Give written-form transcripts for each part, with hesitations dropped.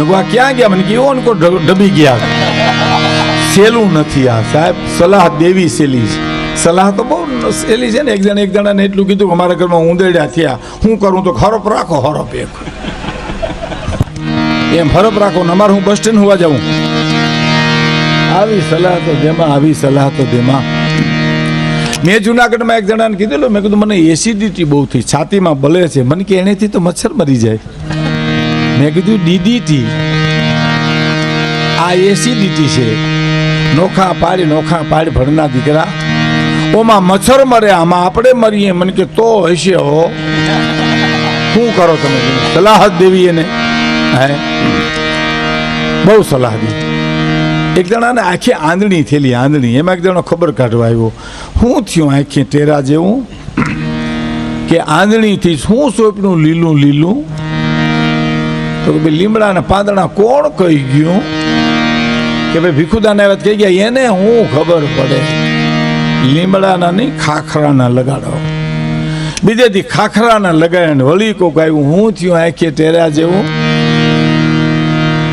મેં કહું આ ક્યાં ગયા? મને કહ્યું કો ડબી ગયા. સહેલું નથી આ સાહેબ, સલાહ દેવી સહેલી છે. સલાહ તો બહુ સહેલી છે ને. એક જણાને એટલું કીધું કે અમારા ઘરમાં ઉંદેડ્યા થયા, હું કરું તો હરપ રાખો, હરપ એક એમ હરપ રાખો ને અમારે હું બસ સ્ટેન્ડ હોવા જાઉં. આવી સલાહ તો દેમાં, આવી સલાહ તો દેમાં. મેં જુનાગઢમાં એક જણાને કીધેલું, મેં કીધું મને એસિડિટી બહુ થઈ, છાતીમાં બલે છે. મને કે એનેથી તો મચ્છર મરી જાય. મેં કીધું ડીડીટી, આ એસિડિટી છે. નોખા પાડી ભણના દીકરા, ઓમાં મચ્છર મરે, આમાં આપણે મરીએ. મને કે તો હશે હો. શું કરો તમે? સલાહ જ દેવી એને. હે બહુ સલાહ દી. એક જણાને આખી આંધણી થયેલી, આંધણી. એમાં એક જણો ખબર કાઢવા આવ્યો, શું થયું આખી ટેરા જેવું? કે આંધણીથી શું સોંપનું લીલું લીલું? તો કે ભાઈ લીમડાના પાંદડા કોણ કહી ગયું? કે ભાઈ ભીખુદાના વાત કહી ગયા. એને હું ખબર પડે? લીમડાના નહીં, ખાખરાના લગાડો. બીજેથી ખાખરાના લગાડ્યા ને વળી કોક આવ્યું, હું થયું આખી ટેરા જેવું?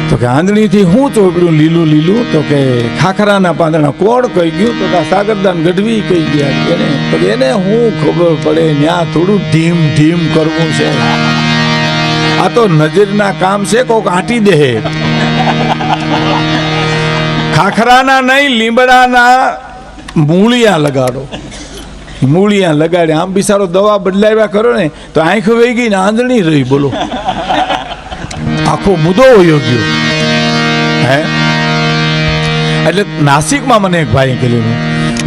તો કે આંધણીથી હું ચોપડ્યું લીલું લીલું? તો કે ખાખરાના પાંદડા કોણ કહી ગયું? તો કે સાગરદાન ગઢવી કહી ગયા. એને તો એને હું ખબર પડે? ત્યાં થોડું ઢીમ ઢીમ કરવું છે. આ તો નજરના કામ છે, કોક આંટી દે. ખાખરાના નહીં, લીમડાના મૂળિયા લગાડો. મૂળિયા લગાડે. આમ બિચારો દવા બદલાવ્યા કરો ને તો આંખ વહી ગઈ ને આંધળી રહી. બોલો, આખો મુદ્દો વયો ગયો. હે એટલે નાસિકમાં મને એક ભાઈ કહેલું,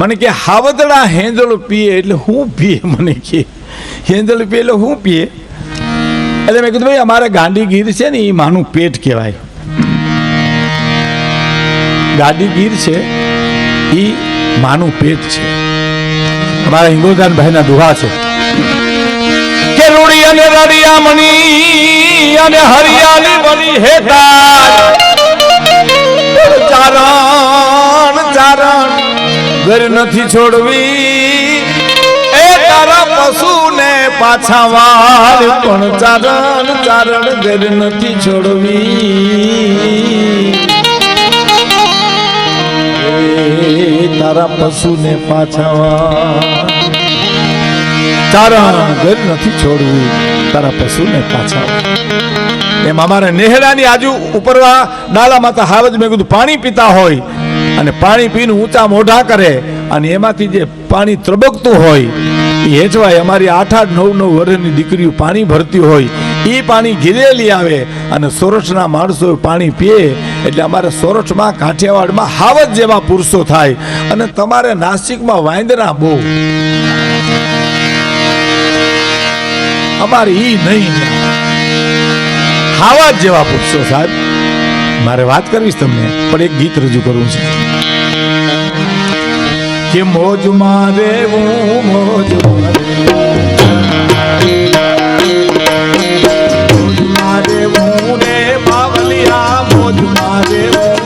મને કે હાવદડા હેંદળ પીએ એટલે હું પીએ? મને કે હેંદળ પીએ એટલે હું પીએ? એટલે મેં કીધું ભાઈ અમારે ગાંડીગીર છે ને એ માનું પેટ કહેવાય. ગાંડીગીર છે એ માનું પેટ છે. અમારા હિંગોદાન ભાઈના દુહા છે કે રૂડી અને રડિયા મણી અને હરિયાળી બની હેતા ચારણ ચારણ ઘર નથી છોડવી. એ તારા પશુને પાછા વાળ પણ ચારણ ચારણ ઘર નથી છોડવી. તારા પશુને પાછા વાળ ચારણ ઘર નથી છોડવી. તારા પશુને પાછા. એમ અમારે નેહડાની આજુ ઉપરવા ડાલા માતા હાવજ મેં કીધું પાણી પીતા હોય અને પાણી પીને ઊંચા મોઢા કરે અને એમાંથી જે પાણી ત્રબકતું હોય એ હેઠવાય. અમારી 8-8, 9-9 વર્ષની દીકરીઓ પાણી ભરતી હોય, એ પાણી ઘીરેલી આવે અને સોરઠના માણસો પાણી પીએ એટલે અમારે સોરઠમાં કાઠિયાવાડમાં હાવજ જેવા પુરુષો થાય. અને તમારે નાસિકમાં વાંદરા બહુ, અમારે ઈ નહીં, હાવજ જેવા પુરુષો સાહેબ. મારે વાત કરવી તમને, પણ એક ગીત રજૂ કરવું છે કે મોજમાં રેવું, મોજમાં રેવું ને બાવલિયા, મોજમાં રેવું,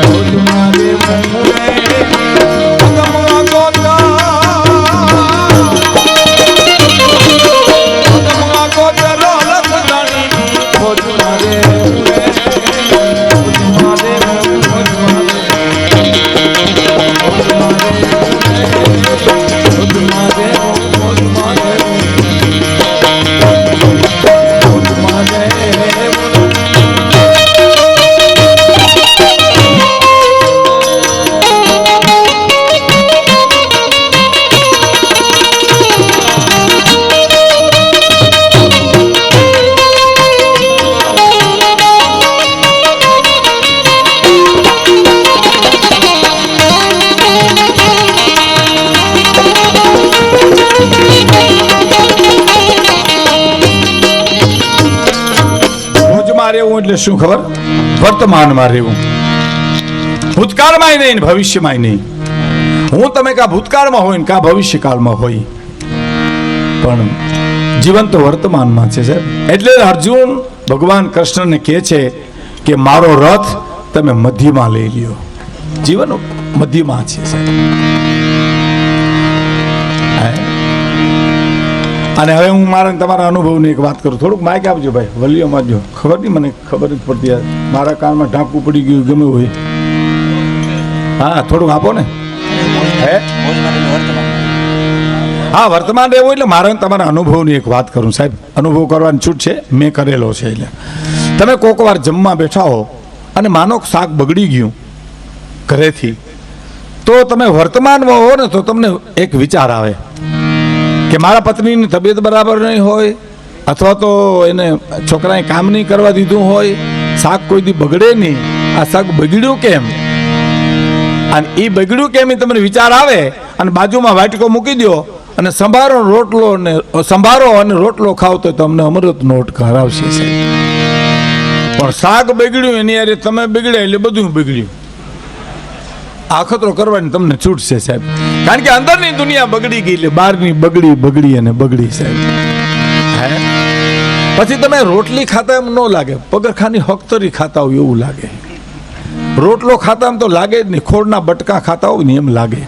મોજમાં રેવું ને ગમવા ગોતા, ગમવા ગોતરો લખદાણી, મોજમાં રેવું ને મોજમાં રેવું, મોજમાં એટલે શું ખબર? વર્તમાનમાં રહેવું, ભૂતકાળમાં નહીં, ભવિષ્યમાં નહીં. હું તમે કા ભૂતકાળમાં હોય ને કા ભવિષ્યકાળમાં હોય, પણ જીવન તો વર્તમાનમાં છે સાહેબ. એટલે અર્જુન ભગવાન કૃષ્ણને કહે છે કે મારો રથ તમે મધ્યમાં લઈ લ્યો. જીવન મધ્યમાં છે સાહેબ. અને હવે હું મારા ને તમારા અનુભવની એક વાત કરું. થોડુંક માઇક આપજો ભાઈ, વોલ્યુમ આપજો. ખબર નહીં, મને ખબર જ પડતી યાર, મારા કાનમાં ઢાંકવું પડી ગયું ગમે હોય. હા થોડુંક આપો ને. હે હા, વર્તમાન રહેવું એટલે મારે તમારા અનુભવની એક વાત કરું સાહેબ. અનુભવ કરવાની છૂટ છે, મેં કરેલો છે. એટલે તમે કોક વાર જમવા બેઠા હો અને માનો શાક બગડી ગયું ઘરેથી, તો તમે વર્તમાનમાં હો ને તો તમને એક વિચાર આવે કે મારા પત્નીની તબિયત બરાબર નહીં હોય, અથવા તો એને છોકરાએ કામ નહીં કરવા દીધું હોય, શાક કોઈ દી બગડે નહીં, આ શાક બગડ્યું કેમ, અને એ બગડ્યું કેમ એ તમને વિચાર આવે અને બાજુમાં વાટકો મૂકી દો અને સંભારો અને રોટલો ખાવ તો તમને અમૃત નોટ કરાવશે. પણ શાક બગડ્યું એની યારે તમે બગડ્યા એટલે બધું બગડ્યું. આખતરો કરવાની તમને છૂટ છે સાહેબ, કારણ કે અંદરની દુનિયા બગડી ગઈ એટલે બહારની બગડી અને બગડી સાહેબ. હે પછી તમે રોટલી ખાતા એમ ન લાગે, પગરખાની હકતરી ખાતા હોય એવું લાગે. રોટલો ખાતા એમ તો લાગે જ નહીં, ખોળના બટકા ખાતા હોય ને એમ લાગે.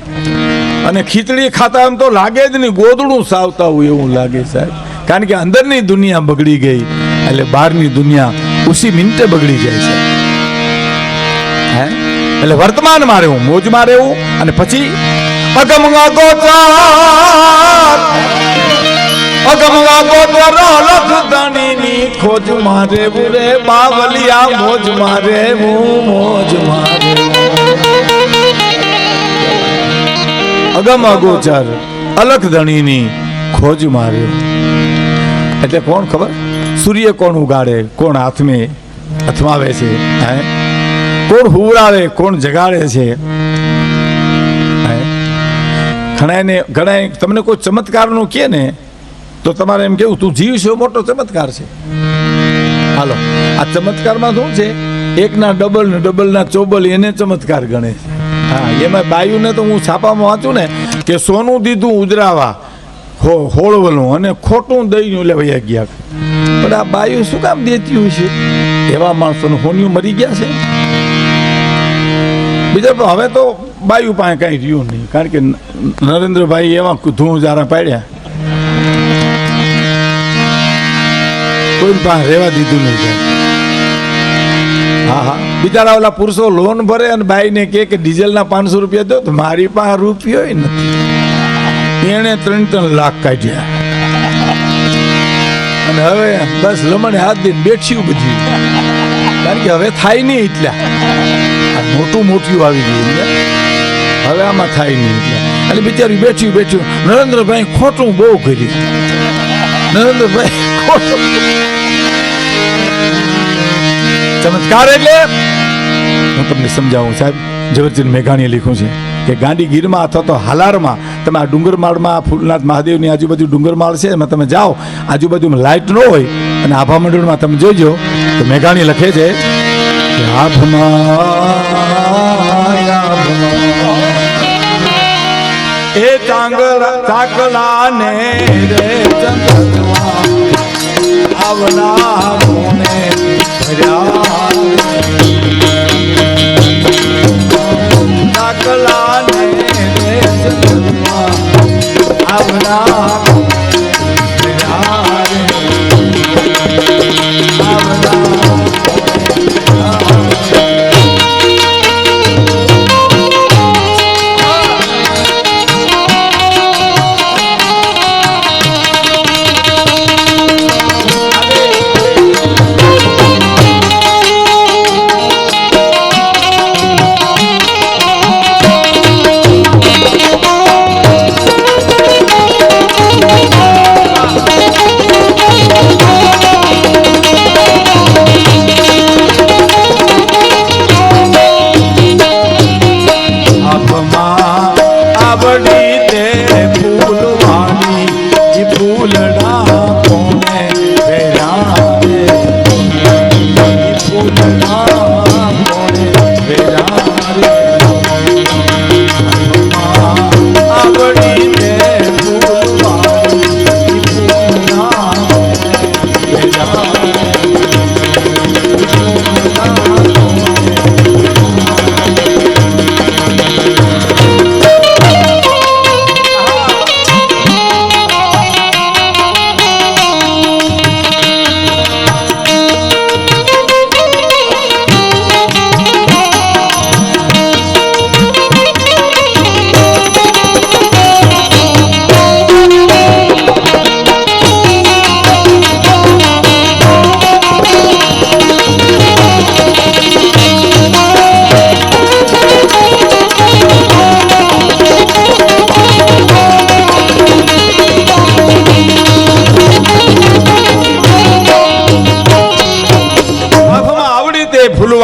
અને ખીચડી ખાતા એમ તો લાગે જ નહીં, ગોદડું સાવતા હોય એવું લાગે સાહેબ. કારણ કે અંદરની દુનિયા બગડી ગઈ એટલે બહારની દુનિયા ઉસી મિનિટે બગડી જાય છે. હે એટલે વર્તમાનમાં રહેવું, મોજમાં રહેવું, અને પછી અગમગા ગોચર લખદાણીની ખોજમાં રહેવું રે બાવલિયા, મોજમાં રહેવું. અગમ અગોચર અલખ ધણીની ખોજ મારે એટલે કોણ ખબર? સૂર્ય કોણ ઉગાડે, કોણ અથમાવે છે, કોણ હુવડાવે, કોણ જગાડે છે. ઘણા તમને કોઈ ચમત્કારનું કહે ને તો તમારે એમ કેવું તું જીવ છે મોટો ચમત્કાર છે. હાલો, આ ચમત્કારમાં શું છે? એકના ડબલ ને ડબલના ચોબલ એને ચમત્કાર ગણે છે. હા, એમાં બાયુને તો હું છાપામાં વાંચું ને કે સોનું દીધું ઉજરાવા હોળવલું અને ખોટું દઈને લેવાઈ ગયા. પણ આ બાયુ શું કામ દેતી હોય છે? એવા માણસોનું હોનિયું મરી ગયા છે. બીજા હવે તો બાયુ પાસે કાંઈ રહ્યું નહીં, કારણ કે નરેન્દ્રભાઈ એવા ધૂળ જારા પાડ્યા, કોઈ પાસે રહેવા દીધું નહીં. હા હા, બિચારા ઓલા પુરુષો લોન ભરે અને બાઈને કે ડીઝલના 500 રૂપિયા દો, તો મારી પાસે રૂપિયો નથી. એને 3 લાખ કાઢ્યા અને હવે બસ લમણે હાથ દઈને બેઠ્યું બધી, કારણ કે હવે થાય નહીં. એટલા મોટું આવી ગયું, હવે આમાં થાય નહીં. એટલે બિચારી બેઠ્યું. નરેન્દ્રભાઈ ખોટું બહુ કર્યું. નરેન્દ્રભાઈ ખોટું ચમત્કાર એટલે હું તમને સમજાવું સાહેબ. ઝવેરચંદ મેઘાણીએ લખ્યું છે કે ગાંધીગીરમાં અથવા તો હાલારમાં તમે આ ડુંગરમાળમાં ફૂલનાથ મહાદેવની આજુબાજુ ડુંગરમાળ છે, એમાં તમે જાઓ, આજુબાજુમાં લાઇટ ન હોય અને આભા મંડળમાં તમે જોજો તો મેઘાણી લખે છે કે એ ચાકલા ને રે ચંદ્રમા આવના કોને ચાકલા ને રે ચંદ્રમા આવના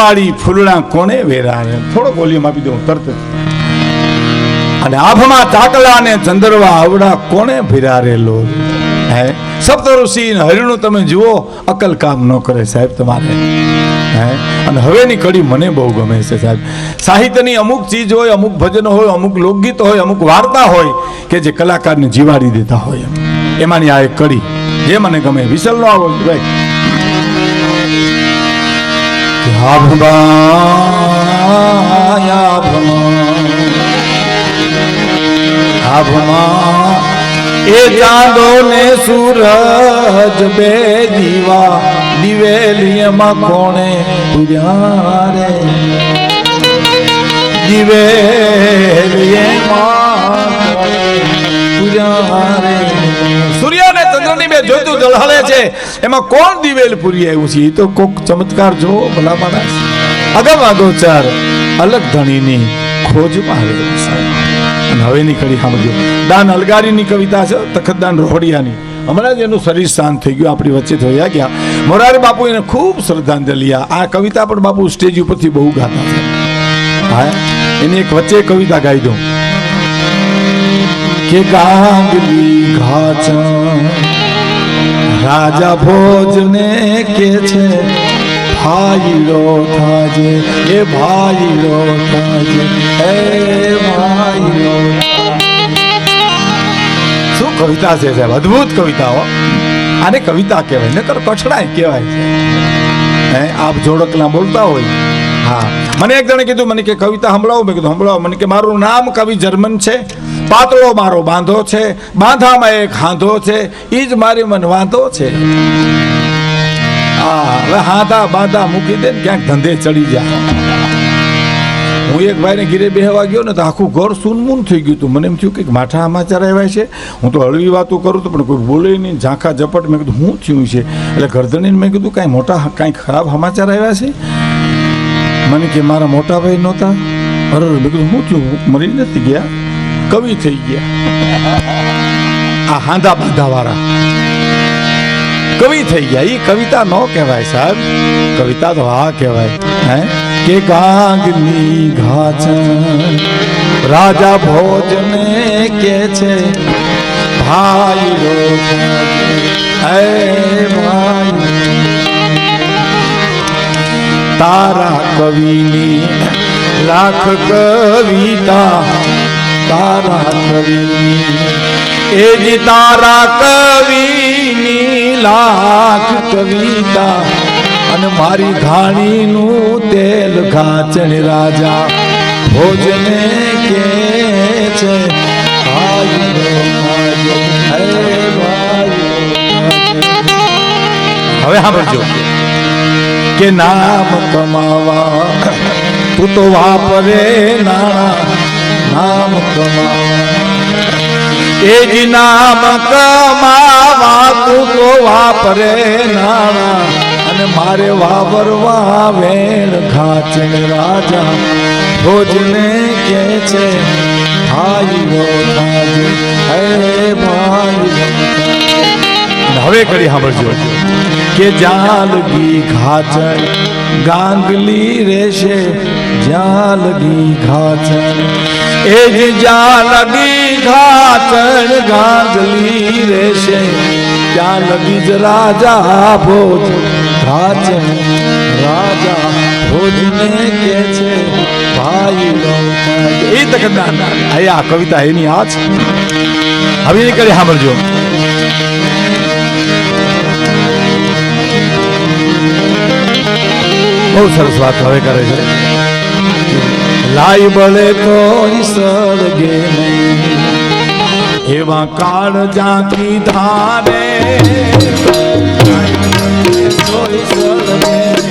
દિવાળી ફૂલણા કોને વેરારે. થોડોક વોલ્યુમ આપી દઉં તરત જ. અને આભમાં ચાકલા ને ચંદરવા આવડા કોને ભિરારેલો. હે સપ્તઋષિ હરિણું તમે જુઓ, અકલ કામ ન કરે સાહેબ તમારે. હે અને હવેની કડી મને બહુ ગમે છે સાહેબ. સાહિત્યની અમુક ચીજ હોય, અમુક ભજન હોય, અમુક લોકગીત હોય, અમુક વાર્તા હોય કે જે કલાકારને જીવાડી દેતા હોય. એમાંની આ એક કડી જે મને ગમે. વિસલ નો આવો ભાઈ. એ ચાંદો ને સૂરજ બે દીવા દિવેલીમાં કોણે પૂર્યા રે. દિવેલીમાં પૂર્યા રે. સૂર્ય અને ચંદ્રની બે જ્યોતિ ઝળહળે છે, એમાં કોણ દિવેલ પૂરી આવ્યું છે? એ તો કોક ચમત્કાર જો ભલા માણસ. અગમ અગોચર અલગ ધણીની ખોજમાં રહ્યો છે. અને હવેની કડી સાંભળજો. દાન અલગારીની કવિતા છે, તખતદાન રોહડિયાની. હમણાં જ એનું શરીર શાંત થઈ ગયું, આપણી વચ્ચે થયા ગયા. મોરારી બાપુ એને ખૂબ શ્રદ્ધાંજલિ. આ કવિતા પણ બાપુ સ્ટેજ ઉપરથી બહુ ગાતા છે. હા, એની એક વચ્ચે કવિતા ગાઈ દઉં કે ગાંગલી ઘાચ રાજા ભોજને કે છે ભાઈલો થાજે, એ ભાઈલો થાજે, એ ભાઈલો. શું કવિતા છે સાહેબ, અદ્ભુત કવિતાઓ. આને કવિતા કહેવાય, નકર કઠણાય કહેવાય. હે આપ જોડકલા બોલતા હોય. હા, મને એક જણે કીધું, મને કે કવિતા સંભળાવો. મેં કીધું સંભળાવો. મને કે મારું નામ કવિ જર્મન છે, પાતળો મારો બાંધો છે, બાંધામાં એક હાંધો છે, એ જ મારી મન વાંધો છે. હવે હાથા બાંધા મૂકી દે ને ક્યાંક ધંધે ચડી જાય. હું એક ભાઈને ઘીરે બેહવા ગયો ને તો આખું ઘર સૂનમૂન થઈ ગયું હતું. મને એમ થયું કે માઠા સમાચાર આવ્યા છે. હું તો હળવી વાતો કરું તો પણ કોઈ બોલે નહીં, ઝાંખા ઝપટ. મેં કીધું શું થયું છે? એટલે ઘરધણીને મેં કીધું કાંઈ મોટા કાંઈ ખરાબ સમાચાર આવ્યા છે? મને કે મારા મોટા ભાઈ નહોતા. અરે મેં કીધું શું થયું? મરી નથી ગયા, કવિ થઈ ગયા. આ હાંધા બાંધા વાળા કવિ થઈ ગયા. એ કવિતા ન કહેવાય સાહેબ, કવિતા તો આ કહેવાય. હે કે ગાંગલી ઘાચ રાજા ભોજને કે છે ભાઈ રો. હે ભાઈ તારા કવિની લાખ કવિતા, તારા કવિની એ જ તારા કવિની લાખ કવિતા. અને મારી ઘાણીનું તેલ ઘાચણ રાજા ભોજને કે છે હવે સાંભળજો કે નામ કમાવા તું તો વાપરે નાણા, નામ કમાવા એ જ નામ કમાવા તું તો વાપરે નાણા. અને મારે વાવરવા વેણ ઘાચણ રાજા ભોજને કે છે ભાઈ રો થાજે, હે ભાઈ. હવે કરી સાંભળજો કે જ્યાં લગી ઘાચણ ગાંગલી રહેશે, જ્યાં લગી ઘાચણ એ જ જ્યાં લગી ઘાચણ ગાંગલી રહેશે, ત્યાં લગી જ રાજા ભોજ ઘાચણ રાજા ભોજને કે છે ભાઈ રો. એ તકદાન આ કવિતા એની આ છે. હવે એ કરી સાંભળજો. બહુ સરસ વાત હવે કરે છે. લાઈ બળે તો સળગે નહીં, એવા કાળ જાતી ધારે સળગે